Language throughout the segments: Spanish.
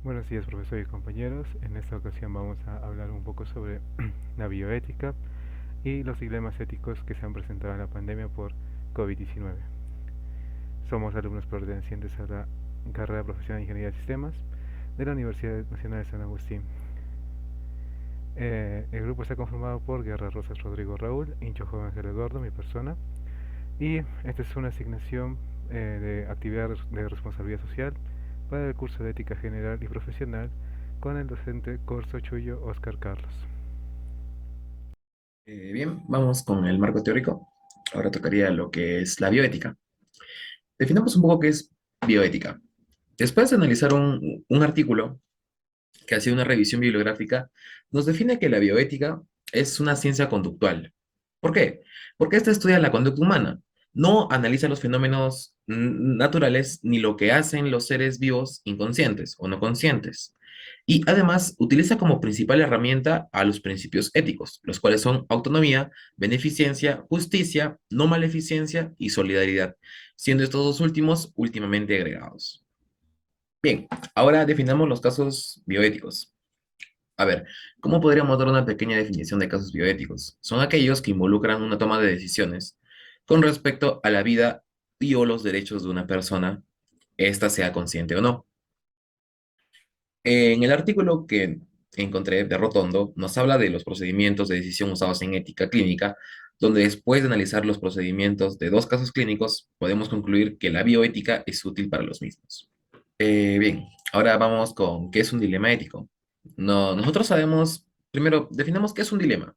Buenos días, profesor y compañeros. En esta ocasión vamos a hablar un poco sobre la bioética y los dilemas éticos que se han presentado en la pandemia por COVID-19. Somos alumnos pertenecientes a la carrera profesional de Ingeniería de Sistemas de la Universidad Nacional de San Agustín. El grupo está conformado por Guerra Rosas Rodrigo Raúl, Hincho Joven Ángel Eduardo, mi persona, y esta es una asignación de actividad de responsabilidad social para el curso de ética general y profesional con el docente Corso Chuyo Oscar Carlos. Bien, vamos con el marco teórico. Ahora tocaría lo que es la bioética. Definamos un poco qué es bioética. Después de analizar un artículo que hacía una revisión bibliográfica, nos define que la bioética es una ciencia conductual. ¿Por qué? Porque esta estudia la conducta humana, no analiza los fenómenos naturales ni lo que hacen los seres vivos inconscientes o no conscientes. Y además utiliza como principal herramienta a los principios éticos, los cuales son autonomía, beneficencia, justicia, no maleficencia y solidaridad, siendo estos dos últimos últimamente agregados. Bien, ahora definamos los casos bioéticos. A ver, ¿cómo podríamos dar una pequeña definición de casos bioéticos? Son aquellos que involucran una toma de decisiones con respecto a la vida y o los derechos de una persona, ésta sea consciente o no. En el artículo que encontré de Rotondo, nos habla de los procedimientos de decisión usados en ética clínica, donde después de analizar los procedimientos de dos casos clínicos, podemos concluir que la bioética es útil para los mismos. Bien, ahora vamos con qué es un dilema ético. No, nosotros sabemos, primero, definamos qué es un dilema.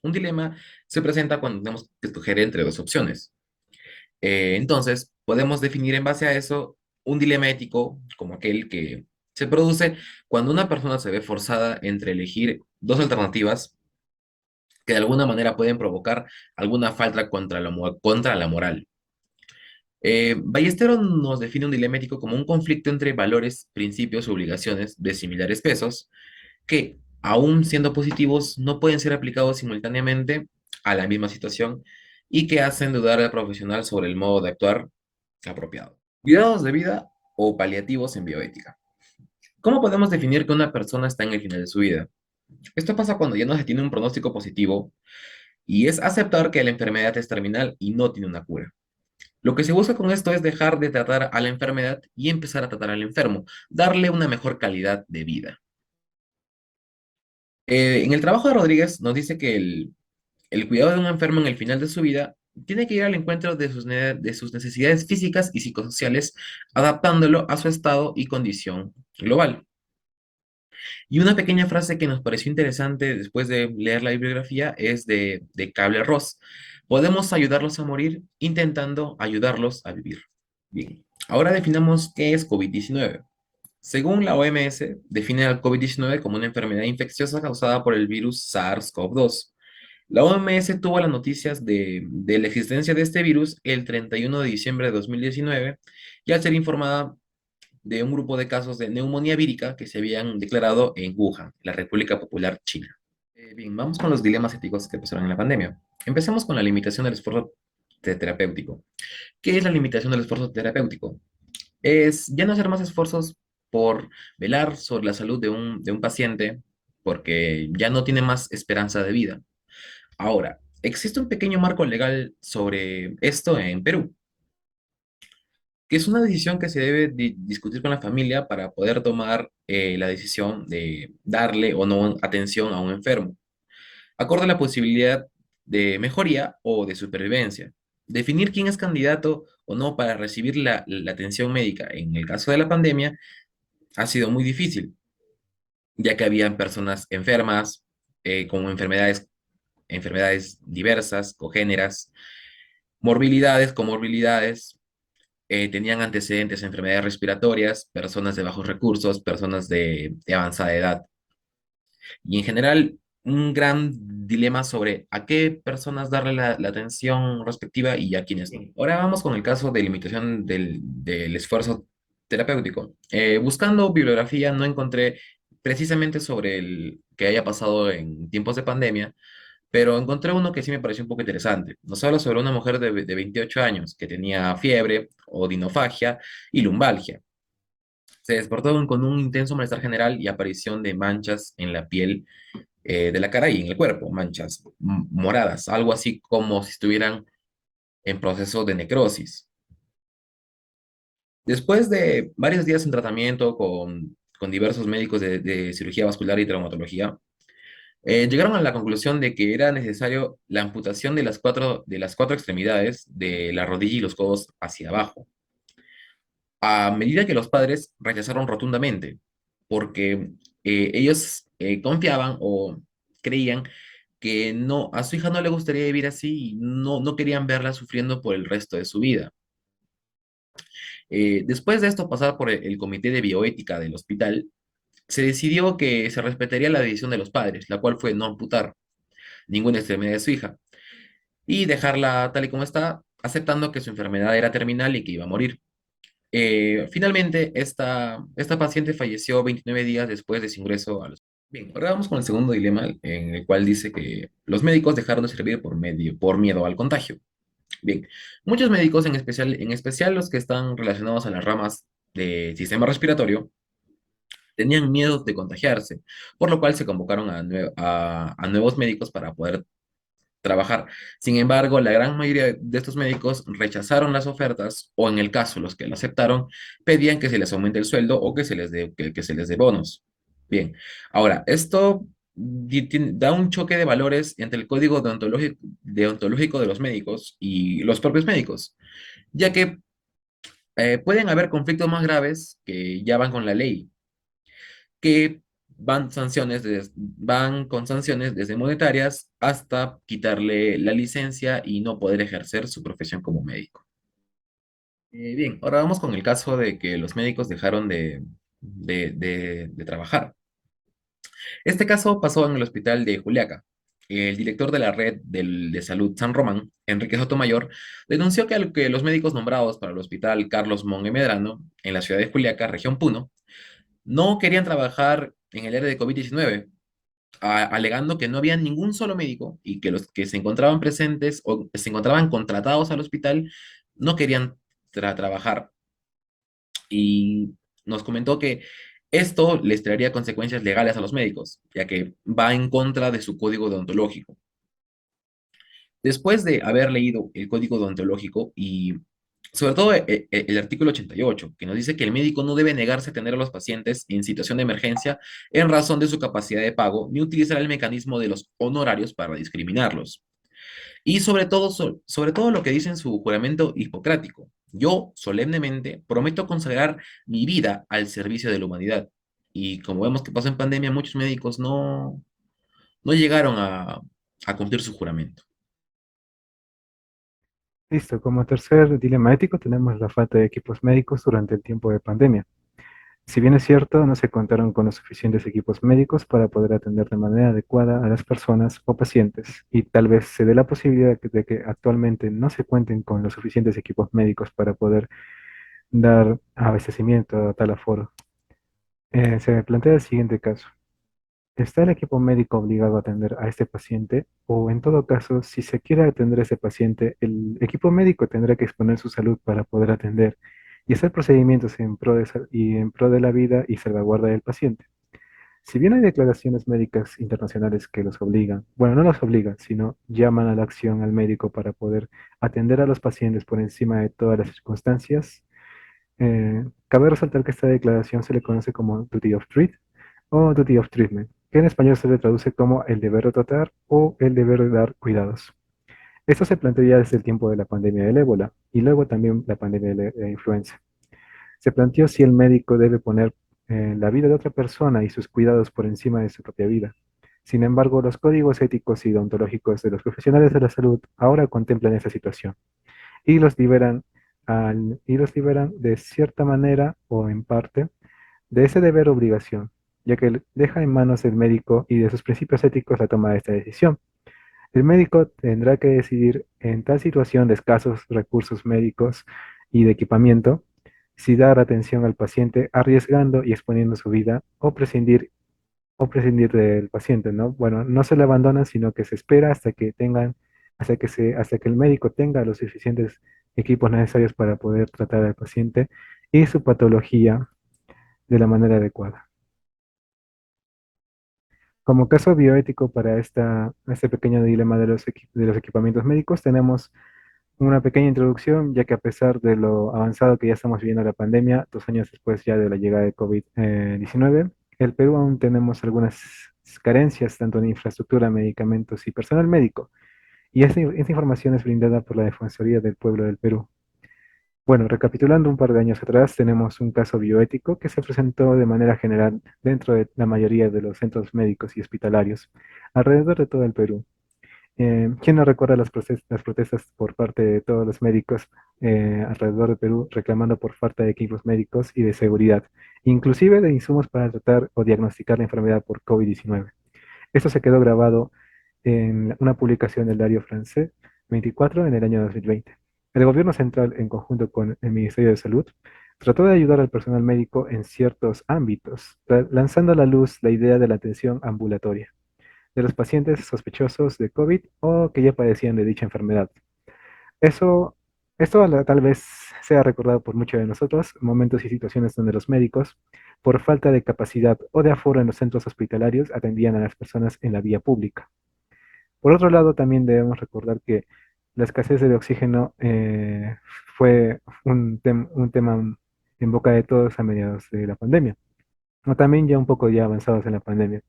Un dilema se presenta cuando tenemos que escoger entre dos opciones. Entonces, podemos definir en base a eso un dilema ético como aquel que se produce cuando una persona se ve forzada entre elegir dos alternativas que de alguna manera pueden provocar alguna falta contra la moral. Ballesteros nos define un dilema ético como un conflicto entre valores, principios y obligaciones de similares pesos que, aun siendo positivos, no pueden ser aplicados simultáneamente a la misma situación y que hacen dudar al profesional sobre el modo de actuar apropiado. Cuidados de vida o paliativos en bioética. ¿Cómo podemos definir que una persona está en el final de su vida? Esto pasa cuando ya no se tiene un pronóstico positivo y es aceptar que la enfermedad es terminal y no tiene una cura. Lo que se busca con esto es dejar de tratar a la enfermedad y empezar a tratar al enfermo, darle una mejor calidad de vida. En el trabajo de Rodríguez nos dice que el cuidado de un enfermo en el final de su vida tiene que ir al encuentro de sus necesidades físicas y psicosociales, adaptándolo a su estado y condición global. Y una pequeña frase que nos pareció interesante después de leer la bibliografía es de Kabler-Ross. Podemos ayudarlos a morir intentando ayudarlos a vivir. Bien, ahora definamos qué es COVID-19. Según la OMS, define al COVID-19 como una enfermedad infecciosa causada por el virus SARS-CoV-2. La OMS tuvo las noticias de la existencia de este virus el 31 de diciembre de 2019 y al ser informada de un grupo de casos de neumonía vírica que se habían declarado en Wuhan, la República Popular China. Bien, vamos con los dilemas éticos que pasaron en la pandemia. Empecemos con la limitación del esfuerzo terapéutico. ¿Qué es la limitación del esfuerzo terapéutico? Es ya no hacer más esfuerzos por velar sobre la salud de un paciente porque ya no tiene más esperanza de vida. Ahora, existe un pequeño marco legal sobre esto en Perú, que es una decisión que se debe discutir con la familia para poder tomar la decisión de darle o no atención a un enfermo, acorde a la posibilidad de mejoría o de supervivencia. Definir quién es candidato o no para recibir la atención médica en el caso de la pandemia ha sido muy difícil, ya que habían personas enfermas, con enfermedades diversas, cogéneras, morbilidades, comorbilidades, tenían antecedentes de enfermedades respiratorias, personas de bajos recursos, personas de avanzada edad. Y en general, un gran dilema sobre a qué personas darle la atención respectiva y a quiénes no. Ahora vamos con el caso de limitación del esfuerzo terapéutico. Buscando bibliografía no encontré precisamente sobre el que haya pasado en tiempos de pandemia, pero encontré uno que sí me pareció un poco interesante. Nos habla sobre una mujer de 28 años que tenía fiebre, odinofagia y lumbalgia. Se despertó con un intenso malestar general y aparición de manchas en la piel de la cara y en el cuerpo, manchas moradas, algo así como si estuvieran en proceso de necrosis. Después de varios días en tratamiento con diversos médicos de cirugía vascular y traumatología, llegaron a la conclusión de que era necesario la amputación de las cuatro extremidades de la rodilla y los codos hacia abajo, a medida que los padres rechazaron rotundamente, porque ellos confiaban o creían que no, a su hija no le gustaría vivir así y no querían verla sufriendo por el resto de su vida. Después de esto pasar por el comité de bioética del hospital, se decidió que se respetaría la decisión de los padres, la cual fue no amputar ninguna extremidad de su hija y dejarla tal y como está, aceptando que su enfermedad era terminal y que iba a morir. Finalmente, esta paciente falleció 29 días después de su ingreso a los... Bien, ahora vamos con el segundo dilema, en el cual dice que los médicos dejaron de servir por miedo al contagio. Bien, muchos médicos, en especial los que están relacionados a las ramas del sistema respiratorio, tenían miedo de contagiarse, por lo cual se convocaron a nuevos médicos para poder trabajar. Sin embargo, la gran mayoría de estos médicos rechazaron las ofertas o en el caso los que lo aceptaron pedían que se les aumente el sueldo o que se les dé bonos. Bien, ahora, esto da un choque de valores entre el código deontológico de los médicos y los propios médicos, ya que pueden haber conflictos más graves que ya van con la ley, que van con sanciones desde monetarias hasta quitarle la licencia y no poder ejercer su profesión como médico. Bien, ahora vamos con el caso de que los médicos dejaron de trabajar. Este caso pasó en el hospital de Juliaca. El director de la red de salud San Román, Enrique Sotomayor, denunció que los médicos nombrados para el hospital Carlos Monge Medrano, en la ciudad de Juliaca, región Puno, no querían trabajar en el área de COVID-19, alegando que no había ningún solo médico y que los que se encontraban presentes o se encontraban contratados al hospital no querían trabajar. Y nos comentó que esto les traería consecuencias legales a los médicos, ya que va en contra de su código deontológico. Después de haber leído el código deontológico y sobre todo el artículo 88, que nos dice que el médico no debe negarse a atender a los pacientes en situación de emergencia en razón de su capacidad de pago, ni utilizar el mecanismo de los honorarios para discriminarlos. Y sobre todo lo que dice en su juramento hipocrático. Yo solemnemente prometo consagrar mi vida al servicio de la humanidad. Y como vemos que pasó en pandemia, muchos médicos no llegaron a cumplir su juramento. Listo, como tercer dilema ético tenemos la falta de equipos médicos durante el tiempo de pandemia. Si bien es cierto, no se contaron con los suficientes equipos médicos para poder atender de manera adecuada a las personas o pacientes, y tal vez se dé la posibilidad de que actualmente no se cuenten con los suficientes equipos médicos para poder dar abastecimiento a tal aforo. Se me plantea el siguiente caso. ¿Está el equipo médico obligado a atender a este paciente? O en todo caso, si se quiere atender a ese paciente, el equipo médico tendrá que exponer su salud para poder atender y hacer procedimientos en pro de la vida y salvaguarda del paciente. Si bien hay declaraciones médicas internacionales que los obligan, bueno, no los obligan, sino llaman a la acción al médico para poder atender a los pacientes por encima de todas las circunstancias, cabe resaltar que esta declaración se le conoce como Duty of Treat o Duty of Treatment, que en español se le traduce como el deber de tratar o el deber de dar cuidados. Esto se planteó ya desde el tiempo de la pandemia del ébola y luego también la pandemia de la influenza. Se planteó si el médico debe poner la vida de otra persona y sus cuidados por encima de su propia vida. Sin embargo, los códigos éticos y deontológicos de los profesionales de la salud ahora contemplan esa situación y los liberan de cierta manera o en parte de ese deber obligación, ya que deja en manos del médico y de sus principios éticos la toma de esta decisión. El médico tendrá que decidir en tal situación de escasos recursos médicos y de equipamiento si dar atención al paciente arriesgando y exponiendo su vida o prescindir del paciente, ¿no? Bueno, no se le abandona, sino que se espera hasta que el médico tenga los suficientes equipos necesarios para poder tratar al paciente y su patología de la manera adecuada. Como caso bioético para este pequeño dilema de de los equipamientos médicos, tenemos una pequeña introducción, ya que a pesar de lo avanzado que ya estamos viviendo la pandemia, 2 años después ya de la llegada de COVID-19, el Perú aún tenemos algunas carencias, tanto en infraestructura, medicamentos y personal médico. Y esta información es brindada por la Defensoría del Pueblo del Perú. Bueno, recapitulando un par de años atrás, tenemos un caso bioético que se presentó de manera general dentro de la mayoría de los centros médicos y hospitalarios alrededor de todo el Perú. ¿Quién no recuerda las protestas por parte de todos los médicos alrededor del Perú reclamando por falta de equipos médicos y de seguridad, inclusive de insumos para tratar o diagnosticar la enfermedad por COVID-19? Esto se quedó grabado en una publicación del diario francés 24 en el año 2020. El gobierno central, en conjunto con el Ministerio de Salud, trató de ayudar al personal médico en ciertos ámbitos, lanzando a la luz la idea de la atención ambulatoria de los pacientes sospechosos de COVID o que ya padecían de dicha enfermedad. Eso, tal vez sea recordado por muchos de nosotros, momentos y situaciones donde los médicos, por falta de capacidad o de aforo en los centros hospitalarios, atendían a las personas en la vía pública. Por otro lado, también debemos recordar que la escasez de oxígeno fue un tema en boca de todos a mediados de la pandemia, o también ya un poco ya avanzados en la pandemia.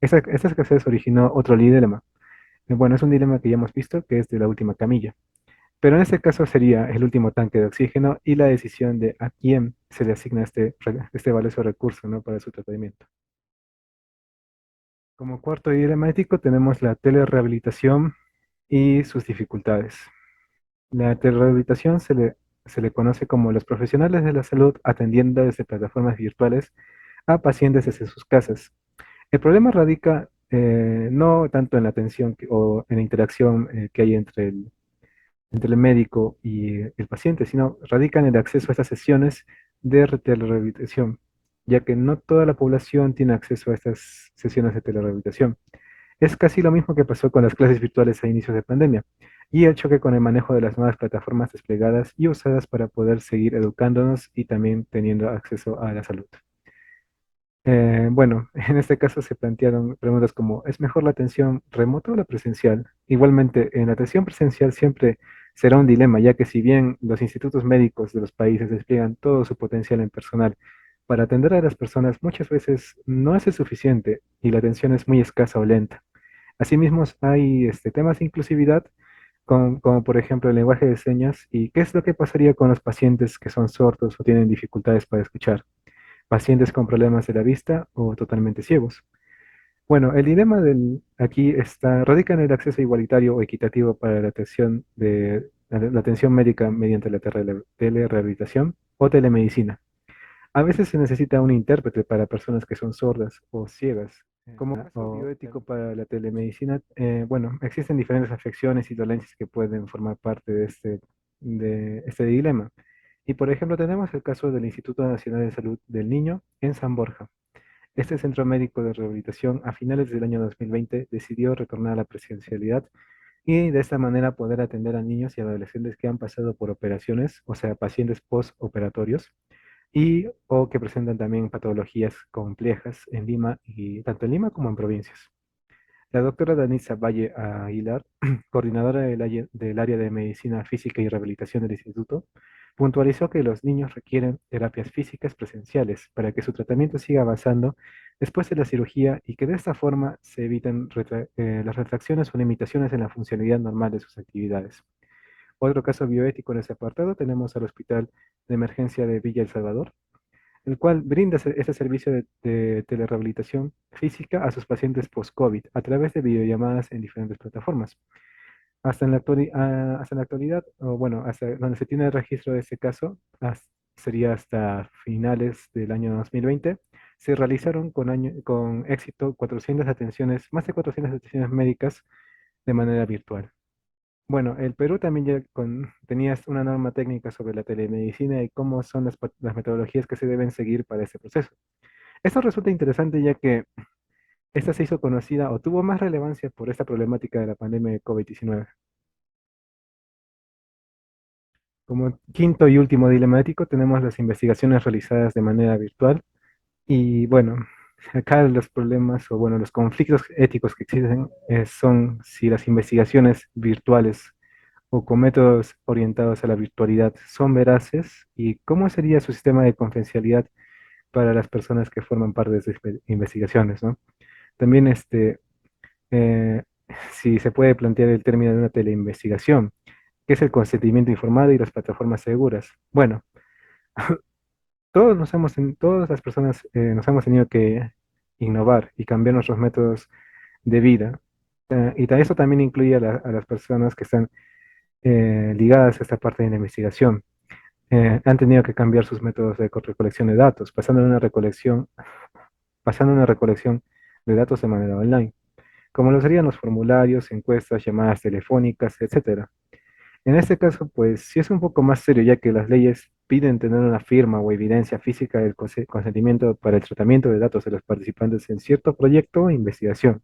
Esta escasez originó otro dilema. Bueno, es un dilema que ya hemos visto, que es de la última camilla. Pero en este caso sería el último tanque de oxígeno y la decisión de a quién se le asigna este valioso recurso, ¿no?, para su tratamiento. Como cuarto dilema ético tenemos la telerehabilitación y sus dificultades. La telerehabilitación se le conoce como los profesionales de la salud atendiendo desde plataformas virtuales a pacientes desde sus casas. El problema radica no tanto en la atención o en la interacción que hay entre el médico y el paciente, sino radica en el acceso a estas sesiones de telerehabilitación, ya que no toda la población tiene acceso a estas sesiones de telerehabilitación. Es casi lo mismo que pasó con las clases virtuales a inicios de pandemia y el choque con el manejo de las nuevas plataformas desplegadas y usadas para poder seguir educándonos y también teniendo acceso a la salud. Bueno, en este caso se plantearon preguntas como, ¿es mejor la atención remota o la presencial? Igualmente, en la atención presencial siempre será un dilema, ya que si bien los institutos médicos de los países despliegan todo su potencial en personal para atender a las personas, muchas veces no es el suficiente y la atención es muy escasa o lenta. Asimismo, hay temas de inclusividad, como por ejemplo el lenguaje de señas, y qué es lo que pasaría con los pacientes que son sordos o tienen dificultades para escuchar, pacientes con problemas de la vista o totalmente ciegos. Bueno, el dilema aquí radica en el acceso igualitario o equitativo para la atención médica mediante la telerehabilitación o telemedicina. A veces se necesita un intérprete para personas que son sordas o ciegas. Como caso bioético para la telemedicina, bueno, existen diferentes afecciones y dolencias que pueden formar parte de este dilema. Y por ejemplo, tenemos el caso del Instituto Nacional de Salud del Niño en San Borja. Este centro médico de rehabilitación a finales del año 2020 decidió retornar a la presencialidad y de esta manera poder atender a niños y adolescentes que han pasado por operaciones, o sea, pacientes postoperatorios, y o que presentan también patologías complejas en Lima, y tanto en Lima como en provincias. La doctora Danisa Valle Aguilar, coordinadora del área de Medicina Física y Rehabilitación del Instituto, puntualizó que los niños requieren terapias físicas presenciales para que su tratamiento siga avanzando después de la cirugía y que de esta forma se eviten las retracciones o limitaciones en la funcionalidad normal de sus actividades. Otro caso bioético en ese apartado tenemos al Hospital de Emergencia de Villa El Salvador, el cual brinda este servicio de telerehabilitación física a sus pacientes post-COVID a través de videollamadas en diferentes plataformas. Hasta en la actualidad, o bueno, hasta donde se tiene el registro de este caso, sería hasta finales del año 2020, se realizaron con éxito 400 atenciones, más de 400 atenciones médicas de manera virtual. Bueno, el Perú también ya tenía una norma técnica sobre la telemedicina y cómo son las metodologías que se deben seguir para este proceso. Esto resulta interesante ya que esta se hizo conocida o tuvo más relevancia por esta problemática de la pandemia de COVID-19. Como quinto y último dilema ético tenemos las investigaciones realizadas de manera virtual Y bueno, acá los problemas o bueno, los conflictos éticos que existen son si las investigaciones virtuales o con métodos orientados a la virtualidad son veraces y cómo sería su sistema de confidencialidad para las personas que forman parte de esas investigaciones, ¿no? También eh, si se puede plantear el término de una teleinvestigación, que es el consentimiento informado y las plataformas seguras. Bueno, todas las personas nos hemos tenido que innovar y cambiar nuestros métodos de vida. Eso también incluye a las personas que están ligadas a esta parte de la investigación. Han tenido que cambiar sus métodos de recolección de datos, pasando a una recolección de datos de manera online, como lo serían los formularios, encuestas, llamadas telefónicas, etcétera. En este caso, pues sí es un poco más serio, ya que las leyes piden tener una firma o evidencia física del consentimiento para el tratamiento de datos de los participantes en cierto proyecto o investigación.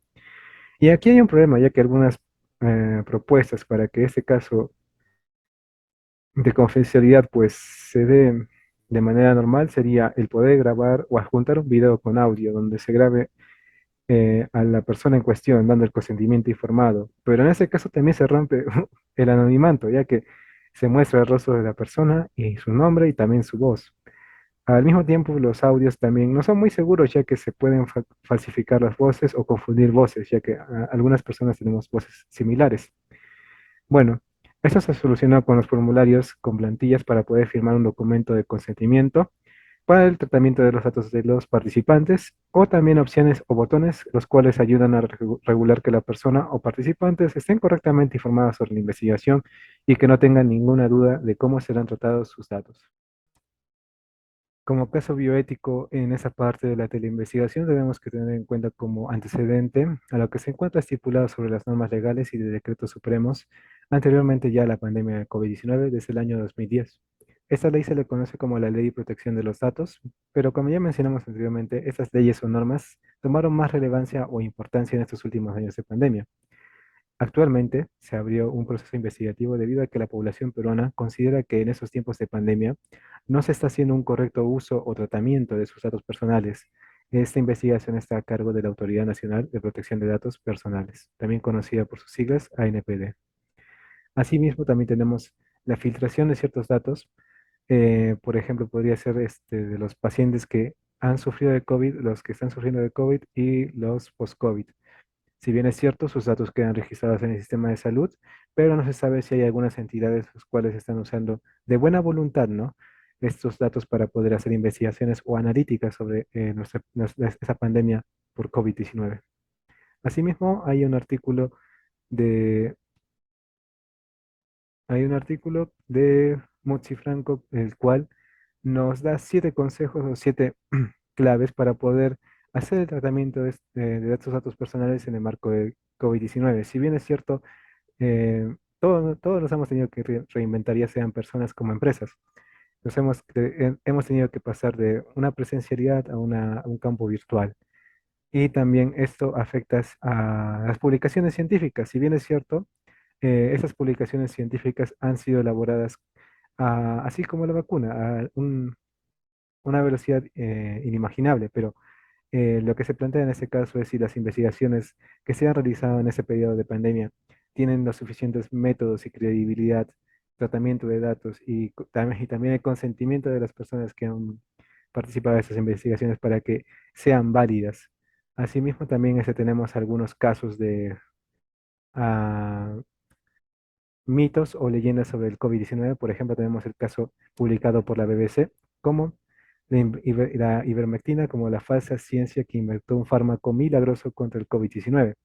Y aquí hay un problema, ya que algunas propuestas para que este caso de confidencialidad pues se dé de manera normal sería el poder grabar o adjuntar un video con audio donde se grabe a la persona en cuestión dando el consentimiento informado. Pero en ese caso también se rompe el anonimato, ya que se muestra el rostro de la persona y su nombre y también su voz. Al mismo tiempo, los audios también no son muy seguros, ya que se pueden falsificar las voces o confundir voces, ya que algunas personas tenemos voces similares. Bueno, eso se solucionó con los formularios con plantillas para poder firmar un documento de consentimiento para el tratamiento de los datos de los participantes o también opciones o botones los cuales ayudan a regular que la persona o participantes estén correctamente informadas sobre la investigación y que no tengan ninguna duda de cómo serán tratados sus datos. Como caso bioético en esa parte de la teleinvestigación debemos que tener en cuenta como antecedente a lo que se encuentra estipulado sobre las normas legales y de decretos supremos anteriormente ya a la pandemia de COVID-19 desde el año 2010. Esta ley se le conoce como la Ley de Protección de los Datos, pero como ya mencionamos anteriormente, estas leyes o normas tomaron más relevancia o importancia en estos últimos años de pandemia. Actualmente se abrió un proceso investigativo debido a que la población peruana considera que en esos tiempos de pandemia no se está haciendo un correcto uso o tratamiento de sus datos personales. Esta investigación está a cargo de la Autoridad Nacional de Protección de Datos Personales, también conocida por sus siglas ANPD. Asimismo, también tenemos la filtración de ciertos datos. Por ejemplo, podría ser de los pacientes que han sufrido de COVID, los que están sufriendo de COVID y los post-COVID. Si bien es cierto, sus datos quedan registrados en el sistema de salud, pero no se sabe si hay algunas entidades las cuales están usando de buena voluntad, ¿no? Estos datos para poder hacer investigaciones o analíticas sobre esa pandemia por COVID-19. Asimismo, de, hay un artículo de Mochi Franco, el cual nos da 7 consejos o 7 claves para poder hacer el tratamiento de estos datos personales en el marco de COVID-19. Si bien es cierto, todos nos hemos tenido que reinventar, ya sean personas como empresas. Hemos tenido que pasar de una presencialidad a un campo virtual. Y también esto afecta a las publicaciones científicas. Si bien es cierto, esas publicaciones científicas han sido elaboradas así como la vacuna, una velocidad inimaginable, pero lo que se plantea en este caso es si las investigaciones que se han realizado en ese periodo de pandemia tienen los suficientes métodos y credibilidad, tratamiento de datos y también el consentimiento de las personas que han participado en estas investigaciones para que sean válidas. Asimismo, también tenemos algunos casos de ah, mitos o leyendas sobre el COVID-19. Por ejemplo, tenemos el caso publicado por la BBC como la ivermectina como la falsa ciencia que inventó un fármaco milagroso contra el COVID-19.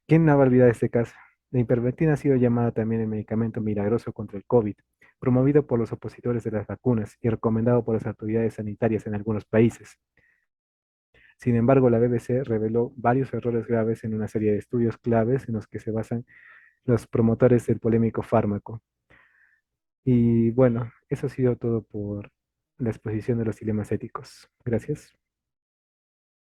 ¿Quién no va a olvidar este caso? La ivermectina ha sido llamada también el medicamento milagroso contra el COVID, promovido por los opositores de las vacunas y recomendado por las autoridades sanitarias en algunos países. Sin embargo, la BBC reveló varios errores graves en una serie de estudios claves en los que se basan los promotores del polémico fármaco. Y bueno, eso ha sido todo por la exposición de los dilemas éticos. Gracias.